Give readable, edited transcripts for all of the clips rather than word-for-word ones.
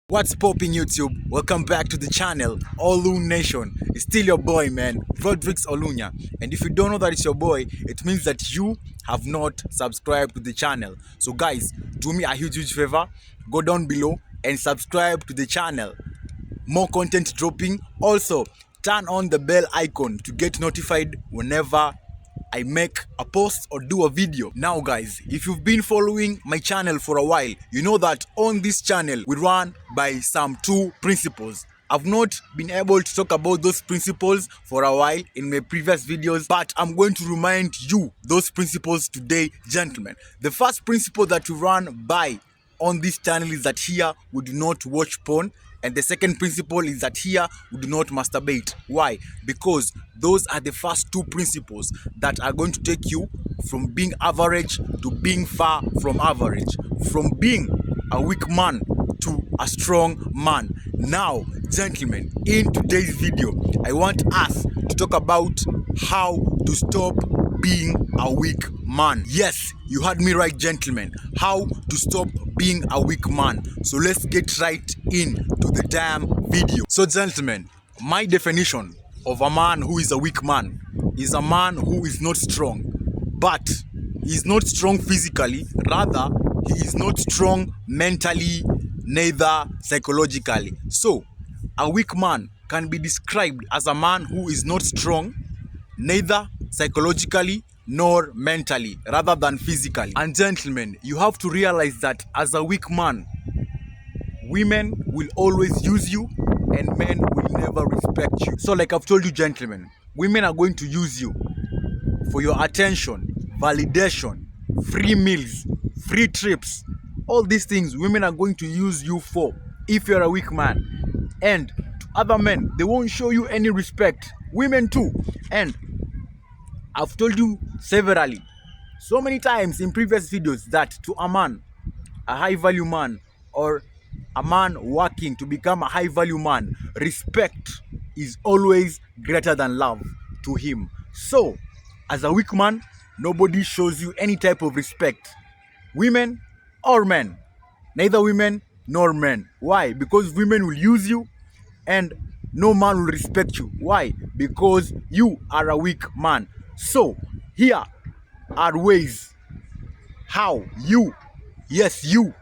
What's popping YouTube? Welcome back to the channel, Olu Nation. It's still your boy, man, Rodrix Olunya. And if you don't know that it's your boy, it means that you have not subscribed to the channel. So guys, do me a huge favor, go down below and subscribe to the channel. More content dropping. Also, turn on the bell icon to get notified whenever I make a post or do a video. Now guys, if you've been following my channel for a while, you know that on this channel we run by some two principles. I've not been able to talk about those principles for a while in my previous videos, but I'm going to remind you those principles today, gentlemen. The first principle that we run by on this channel is that here we do not watch porn, and the second principle is that here we do not masturbate. Why? Because those are the first two principles that are going to take you from being average to being far from average, from being a weak man to a strong man. Now, gentlemen, in today's video, I want us to talk about how to stop being a weak man. Yes, you heard me right, gentlemen. How to stop being a weak man. So let's get right into the damn video. So gentlemen, my definition of a man who is a weak man is a man who is not strong, but he is not strong physically, rather he is not strong mentally, neither psychologically. So a weak man can be described as a man who is not strong, neither psychologically nor mentally, rather than physically. And gentlemen, you have to realize that as a weak man, women will always use you and men will never respect you. So like I've told you, gentlemen, women are going to use you for your attention, validation, free meals, free trips. All these things women are going to use you for if you're a weak man. And to other men, they won't show you any respect. Women too. And I've told you severally, so many times in previous videos, that to a man, a high value man, or a man working to become a high value man, respect is always greater than love to him. So, as a weak man, nobody shows you any type of respect. Women or men. Neither women nor men. Why? Because women will use you and no man will respect you. Why? Because you are a weak man. So, here are ways how you, yes, you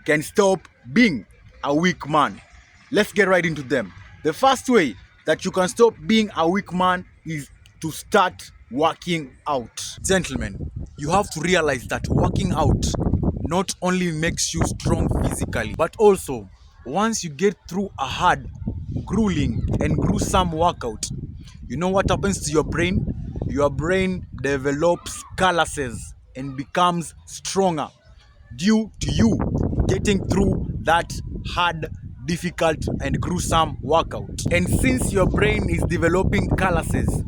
can stop being a weak man. Let's get right into them. The first way that you can stop being a weak man is to start working out. Gentlemen, you have to realize that working out not only makes you strong physically, but also once you get through a hard, grueling, and gruesome workout, you know what happens to your brain? Your brain develops calluses and becomes stronger due to you getting through that hard, difficult, and gruesome workout. And since your brain is developing calluses,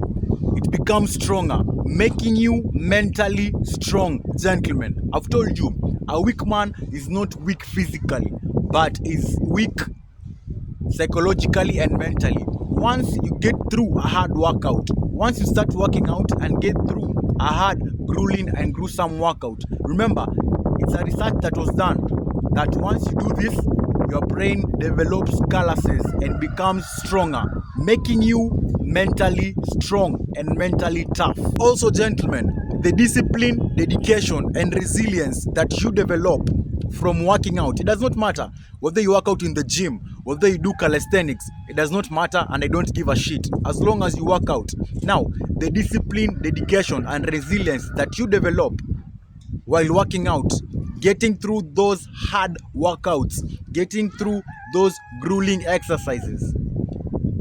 it becomes stronger, making you mentally strong. Gentlemen, I've told you, a weak man is not weak physically, but is weak psychologically and mentally. Once you get through a hard workout, once you start working out and get through a hard, grueling, and gruesome workout, remember, it's a research that was done that once you do this, your brain develops calluses and becomes stronger, making you mentally strong and mentally tough. Also, gentlemen, the discipline, dedication, and resilience that you develop from working out, it does not matter whether you work out in the gym, whether you do calisthenics, it does not matter, and I don't give a shit as long as you work out. Now, the discipline, dedication, and resilience that you develop while working out, getting through those hard workouts, getting through those grueling exercises,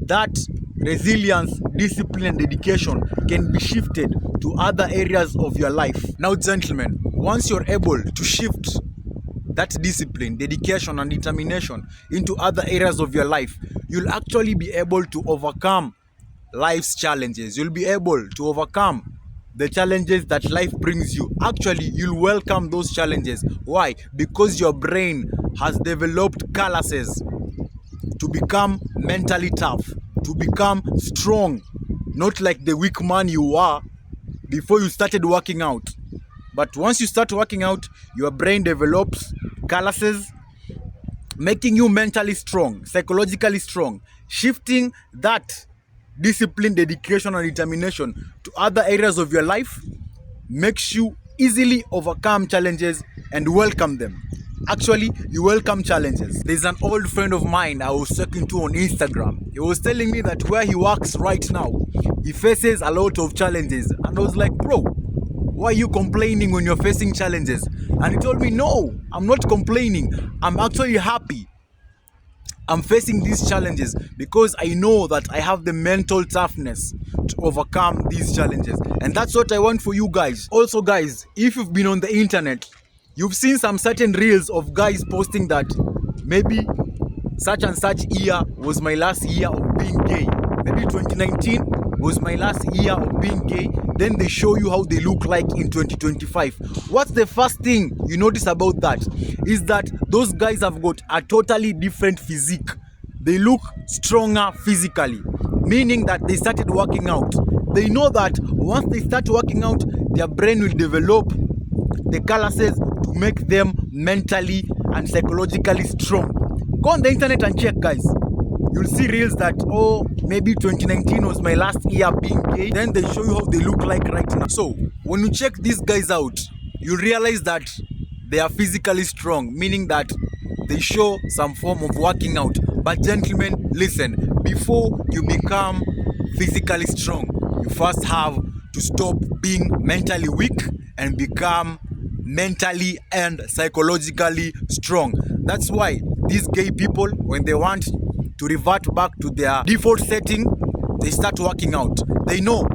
that resilience, discipline, and dedication can be shifted to other areas of your life. Now, gentlemen, once you're able to shift that discipline, dedication, and determination into other areas of your life, you'll actually be able to overcome life's challenges. You'll be able to overcome the challenges that life brings you. Actually, you'll welcome those challenges. Why? Because your brain has developed calluses to become mentally tough, to become strong, not like the weak man you were before you started working out. But once you start working out, your brain develops calluses making you mentally strong, psychologically strong, shifting that discipline, dedication, and determination to other areas of your life makes you easily overcome challenges and welcome them. Actually, you welcome challenges. There's an old friend of mine I was talking to on Instagram. He was telling me that where he works right now, he faces a lot of challenges. And I was like, bro, why are you complaining when you're facing challenges? And he told me, no, I'm not complaining. I'm actually happy I'm facing these challenges because I know that I have the mental toughness to overcome these challenges. And that's what I want for you guys. Also, guys, if you've been on the internet, you've seen some certain reels of guys posting that maybe such and such year was my last year of being gay. Maybe 2019 was my last year of being gay. Then they show you how they look like in 2025. What's the first thing you notice about that? Is that those guys have got a totally different physique. They look stronger physically, meaning that they started working out. They know that once they start working out, their brain will develop the calluses to make them mentally and psychologically strong. Go on the internet and check, guys. You'll see reels that, oh, maybe 2019 was my last year being gay. Then they show you how they look like right now. So when you check these guys out, you realize that they are physically strong, meaning that they show some form of working out. But gentlemen, listen, before you become physically strong, you first have to stop being mentally weak and become mentally and psychologically strong. That's why these gay people, when they want to revert back to their default setting, they start working out. They know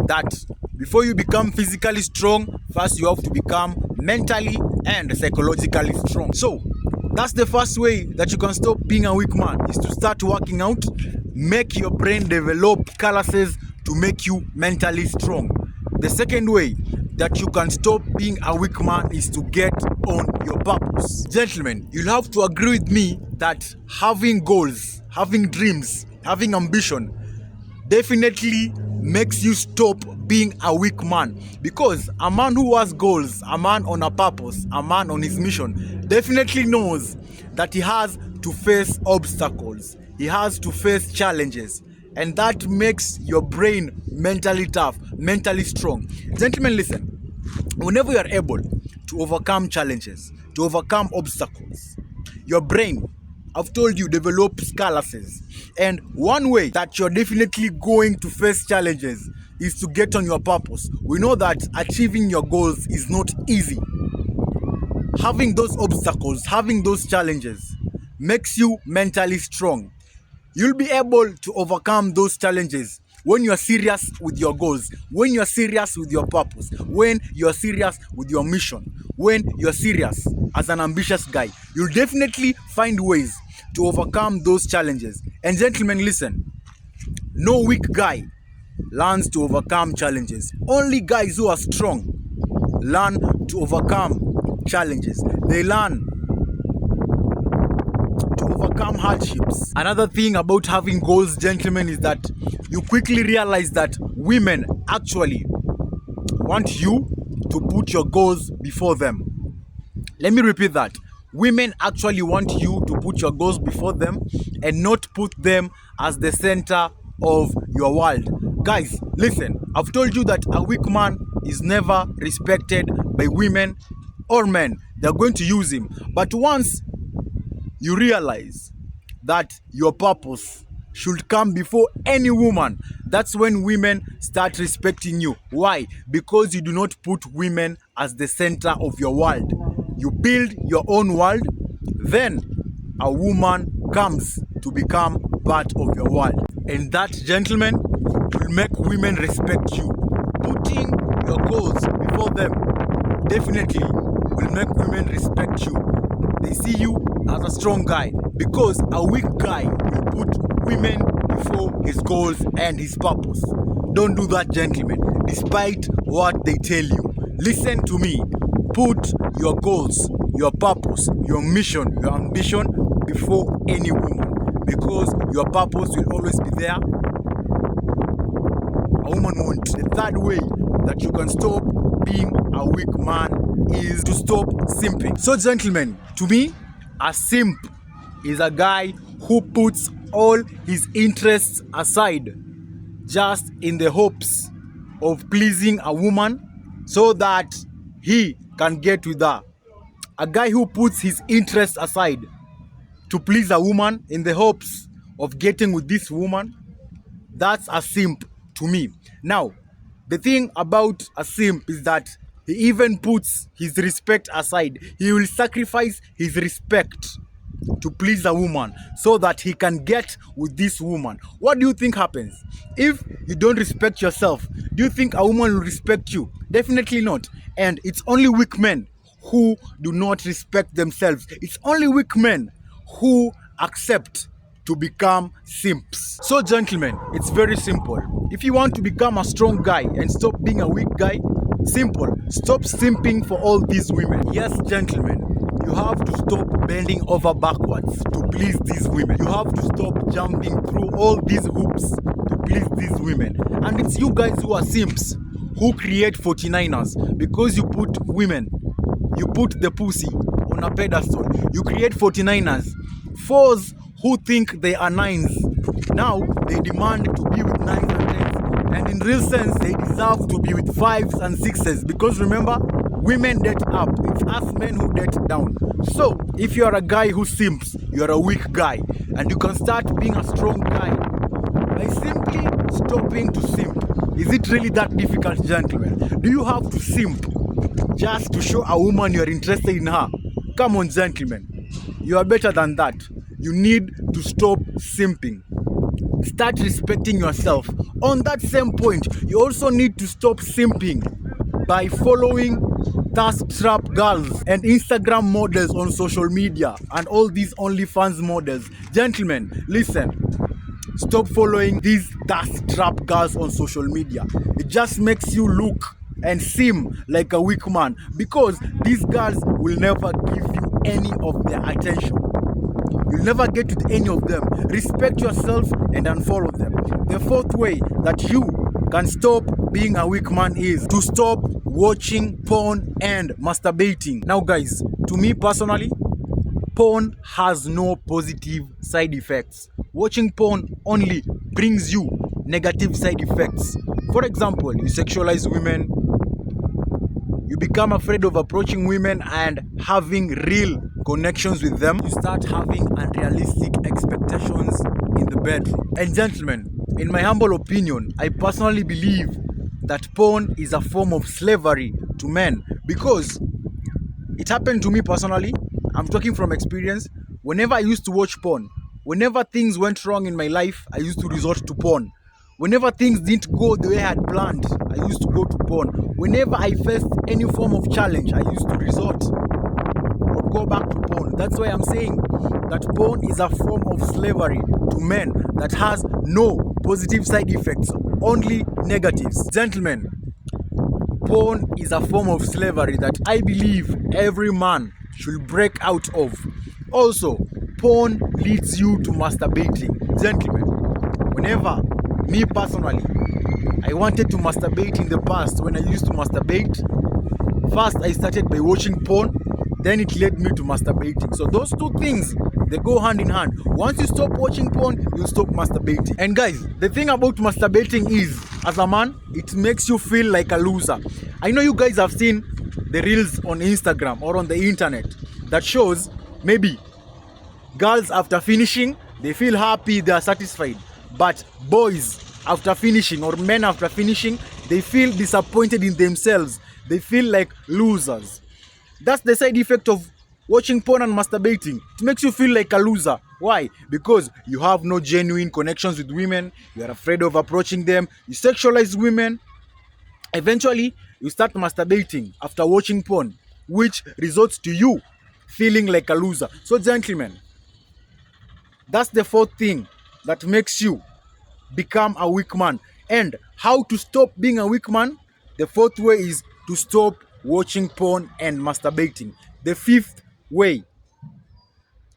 that before you become physically strong, first you have to become mentally and psychologically strong. So that's the first way that you can stop being a weak man, is to start working out. Make your brain develop calluses to make you mentally strong. The second way that you can stop being a weak man is to get on your purpose. Gentlemen, you'll have to agree with me that having goals, having dreams, having ambition definitely makes you stop being a weak man. Because a man who has goals, a man on a purpose, a man on his mission, definitely knows that he has to face obstacles, he has to face challenges, and that makes your brain mentally tough, mentally strong. Gentlemen, listen, whenever you are able to overcome challenges, to overcome obstacles, your brain, I've told you, develops calluses. And one way that you're definitely going to face challenges is to get on your purpose. We know that achieving your goals is not easy. Having those obstacles, having those challenges makes you mentally strong. You'll be able to overcome those challenges when you're serious with your goals, when you're serious with your purpose, when you're serious with your mission, when you're serious as an ambitious guy. You'll definitely find ways to overcome those challenges. And gentlemen, listen, no weak guy learns to overcome challenges. Only guys who are strong learn to overcome challenges. They learn to overcome hardships. Another thing about having goals, gentlemen, is that you quickly realize that women actually want you to put your goals before them. Let me repeat that. Women actually want you to put your goals before them and not put them as the center of your world. Guys, listen, I've told you that a weak man is never respected by women or men. They're going to use him. But once you realize that your purpose should come before any woman, that's when women start respecting you. Why? Because you do not put women as the center of your world. You build your own world, then a woman comes to become part of your world. And that, gentlemen, will make women respect you. Putting your goals before them definitely will make women respect you. They see you as a strong guy, because a weak guy will put women before his goals and his purpose. Don't do that, gentlemen, despite what they tell you. Listen to me. Put your goals, your purpose, your mission, your ambition before any woman, because your purpose will always be there. A woman won't. The third way that you can stop being a weak man is to stop simping. So, gentlemen, to me, A simp is a guy who puts all his interests aside just in the hopes of pleasing a woman so that he can get with her. A guy who puts his interests aside to please a woman in the hopes of getting with this woman, that's a simp to me. Now, the thing about a simp is that he even puts his respect aside. He will sacrifice his respect to please a woman so that he can get with this woman. What do you think happens if you don't respect yourself? Do you think a woman will respect you? Definitely not. And it's only weak men who do not respect themselves. It's only weak men who accept to become simps. So gentlemen, it's very simple. If you want to become a strong guy and stop being a weak guy, simple, stop simping for all these women. Yes, gentlemen, you have to stop bending over backwards to please these women. You have to stop jumping through all these hoops to please these women. And it's you guys who are simps who create 49ers because you put the pussy on a pedestal. You create 49ers, fours who think they are nines. Now they demand to be with nines and tens, and in real sense they deserve to be with fives and sixes, because remember, women date up, it's us men who date down. So if you are a guy who simps, you are a weak guy, and you can start being a strong guy by simply stopping to simp. Is it really that difficult, gentlemen? Do you have to simp just to show a woman you are interested in her? Come on, gentlemen, you are better than that. You need to stop simping. Start respecting yourself. On that same point, you also need to stop simping by following thirst trap girls and Instagram models on social media and all these OnlyFans models. Gentlemen, listen. Stop following these thirst trap girls on social media. It just makes you look and seem like a weak man, because these girls will never give you any of their attention. You'll never get with any of them. Respect yourself and unfollow them. The fourth way that you can stop being a weak man is to stop watching porn and masturbating. Now guys, to me personally, porn has no positive side effects. Watching porn only brings you negative side effects. For example, you sexualize women, you become afraid of approaching women and having real connections with them. You start having unrealistic expectations in the bedroom. And gentlemen, in my humble opinion, I personally believe that porn is a form of slavery to men, because it happened to me personally. I'm talking from experience. Whenever I used to watch porn, whenever things went wrong in my life, I used to resort to porn. Whenever things didn't go the way I had planned, I used to go to porn. Whenever I faced any form of challenge, I used to resort or go back to porn. That's why I'm saying that porn is a form of slavery to men that has no positive side effects, only negatives. Gentlemen, porn is a form of slavery that I believe every man should break out of. Also, porn leads you to masturbating. Gentlemen, whenever me personally, I wanted to masturbate in the past. When I used to masturbate, first I started by watching porn, then it led me to masturbating. So those two things, they go hand in hand. Once you stop watching porn, you stop masturbating. And guys, the thing about masturbating is, as a man, it makes you feel like a loser. I know you guys have seen the reels on Instagram or on the internet that shows maybe girls after finishing, they feel happy, they are satisfied. But boys after finishing, or men after finishing, they feel disappointed in themselves. They feel like losers. That's the side effect of watching porn and masturbating. It makes you feel like a loser. Why? Because you have no genuine connections with women. You are afraid of approaching them. You sexualize women. Eventually, you start masturbating after watching porn, which results to you feeling like a loser. So gentlemen, that's the fourth thing that makes you become a weak man. And how to stop being a weak man? The fourth way is to stop watching porn and masturbating. The fifth way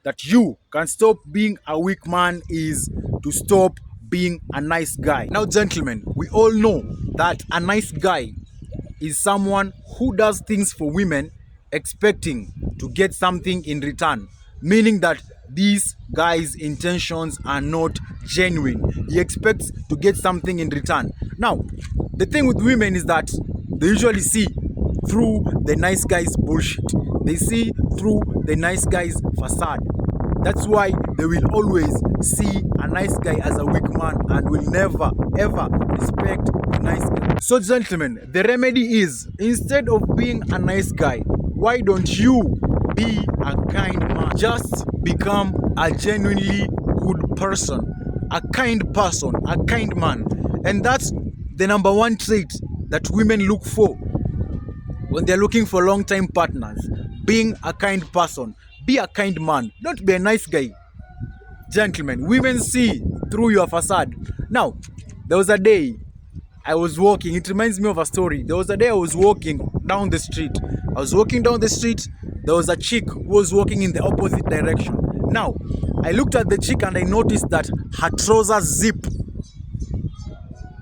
that you can stop being a weak man is to stop being a nice guy. Now gentlemen, we all know that a nice guy is someone who does things for women expecting to get something in return. meaning that these guy's intentions are not genuine. He expects to get something in return. Now, the thing with women is that they usually see through the nice guy's bullshit. They see through the nice guy's facade. That's why they will always see a nice guy as a weak man and will never ever respect the nice guy. So gentlemen, the remedy is, instead of being a nice guy, why don't you be a kind man? Just become a genuinely good person, a kind person, a kind man. And that's the number one trait that women look for when they're looking for long-time partners. Being a kind person. Be a kind man. Don't be a nice guy. Gentlemen, women see through your facade. Now, there was a day I was walking. It reminds me of a story. There was a day I was walking down the street. I was walking down the street. There was a chick who was walking in the opposite direction. Now, I looked at the chick and I noticed that her trousers zip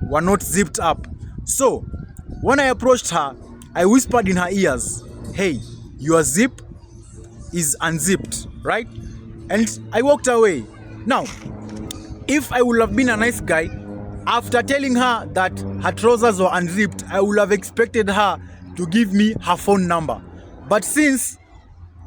were not zipped up. So, when I approached her, I whispered in her ears, "Hey, your zip is unzipped, right?" And I walked away. Now, if I would have been a nice guy, after telling her that her trousers were unzipped, I would have expected her to give me her phone number. But since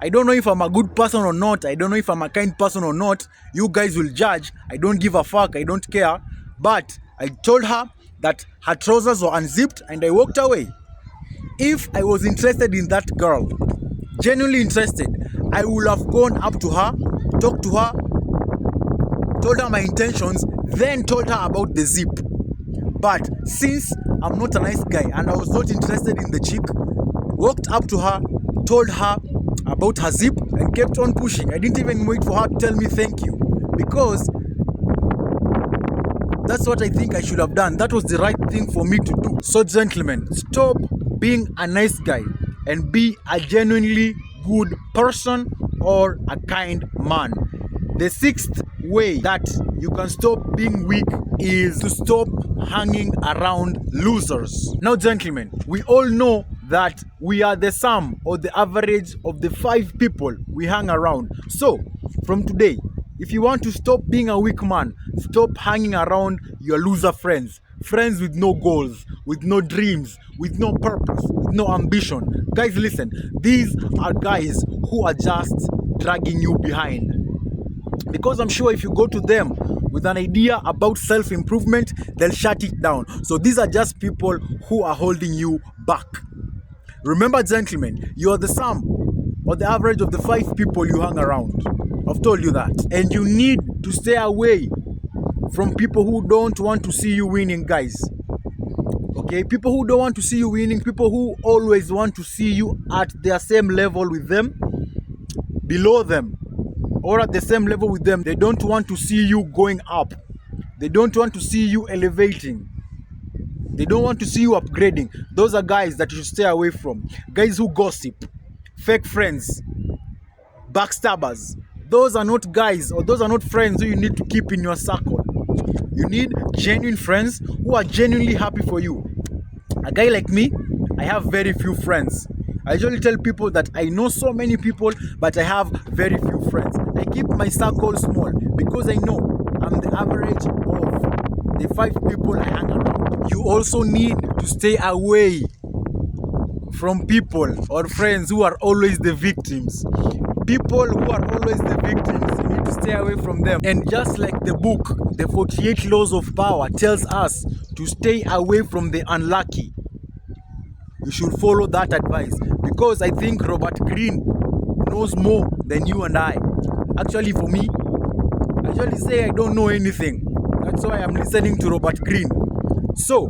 I don't know if I'm a good person or not, I don't know if I'm a kind person or not, you guys will judge. I don't give a fuck, I don't care. But I told her that her trousers were unzipped and I walked away. If I was interested in that girl, genuinely interested, I would have gone up to her, talked to her, told her my intentions, then told her about the zip. But since I'm not a nice guy and I was not interested in the chick, walked up to her, told her about her zip and kept on pushing. I didn't even wait for her to tell me thank you, because that's what I think I should have done. That was the right thing for me to do. So gentlemen, stop being a nice guy and be a genuinely good person or a kind man. The sixth way that you can stop being weak is to stop hanging around losers. Now gentlemen, we all know that we are the sum or the average of the 5 people we hang around. So from today, if you want to stop being a weak man, stop hanging around your loser friends. Friends with no goals, with no dreams, with no purpose, with no ambition. Guys, listen, these are guys who are just dragging you behind. Because I'm sure if you go to them with an idea about self-improvement, they'll shut it down. So these are just people who are holding you back. Remember, gentlemen, you are the sum or the average of the 5 people you hang around. I've told you that. And you need to stay away from people who don't want to see you winning, guys. Okay? People who don't want to see you winning, people who always want to see you at their same level with them, below them, or at the same level with them. They don't want to see you going up. They don't want to see you elevating. They don't want to see you upgrading. Those are guys that you should stay away from. Guys who gossip, fake friends, backstabbers. Those are not guys, or those are not friends who you need to keep in your circle. You need genuine friends who are genuinely happy for you. A guy like me, I have very few friends. I usually tell people that I know so many people, but I have very few friends. I keep my circle small because I know I'm the average of the 5 people I hang around. You also need to stay away from people or friends who are always the victims. People who are always the victims, you need to stay away from them. And just like the book, The 48 Laws of Power, tells us to stay away from the unlucky, you should follow that advice, because I think Robert Greene knows more than you and I. Actually, for me, I usually say I don't know anything. That's why I'm listening to Robert Greene. So,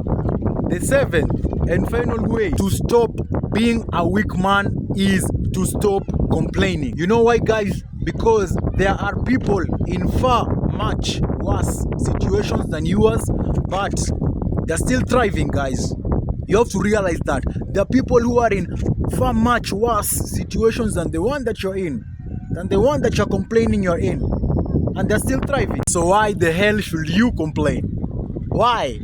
the 7th and final way to stop being a weak man is to stop complaining. You know why, guys? Because there are people in far much worse situations than yours, but they're still thriving, guys. You have to realize that there are people who are in far much worse situations than the one that you're in, than the one that you're complaining you're in, and they're still thriving. So why the hell should you complain? Why?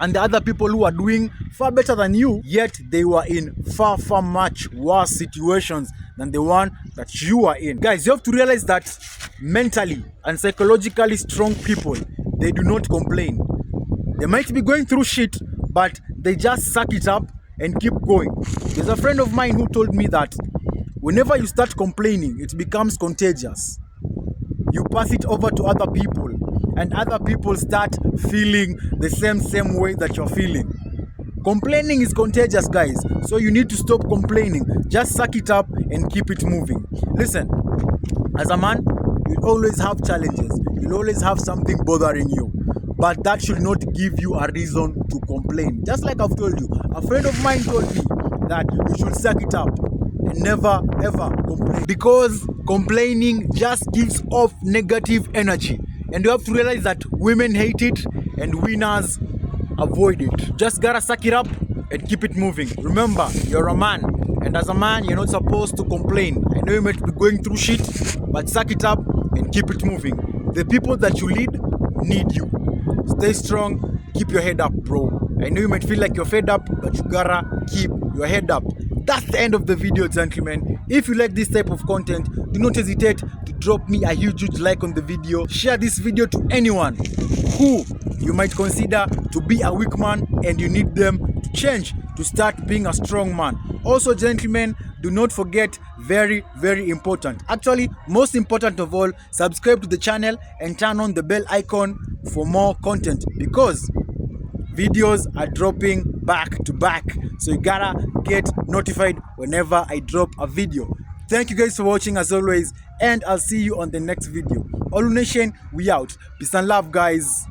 And the other people who are doing far better than you, yet they were in far much worse situations than the one that you are in. Guys, you have to realize that mentally and psychologically strong people, they do not complain. They might be going through shit, but they just suck it up and keep going. There's a friend of mine who told me that whenever you start complaining, it becomes contagious. You pass it over to other people, and other people start feeling the same way that you're feeling. Complaining is contagious, guys, so you need to stop complaining. Just suck it up and keep it moving. Listen, as a man, you'll always have challenges. You'll always have something bothering you, but that should not give you a reason to complain. Just like I've told you, a friend of mine told me that you should suck it up and never ever complain, because complaining just gives off negative energy, and you have to realize that women hate it and winners avoid it. Just gotta suck it up and keep it moving. Remember, you're a man, and as a man, you're not supposed to complain. I know you might be going through shit, but suck it up and keep it moving. The people that you lead need you. Stay strong, keep your head up, bro. I know you might feel like you're fed up, but you gotta keep your head up. That's the end of the video, gentlemen. If you like this type of content, do not hesitate to drop me a huge like on the video. Share this video to anyone who you might consider to be a weak man and you need them to change to start being a strong man. Also, gentlemen, do not forget, very important, actually most important of all, subscribe to the channel and turn on the bell icon for more content, because videos are dropping back to back, so you gotta get notified whenever I drop a video. Thank you guys for watching as always, and I'll see you on the next video. Olu Nation, we out. Peace and love, guys.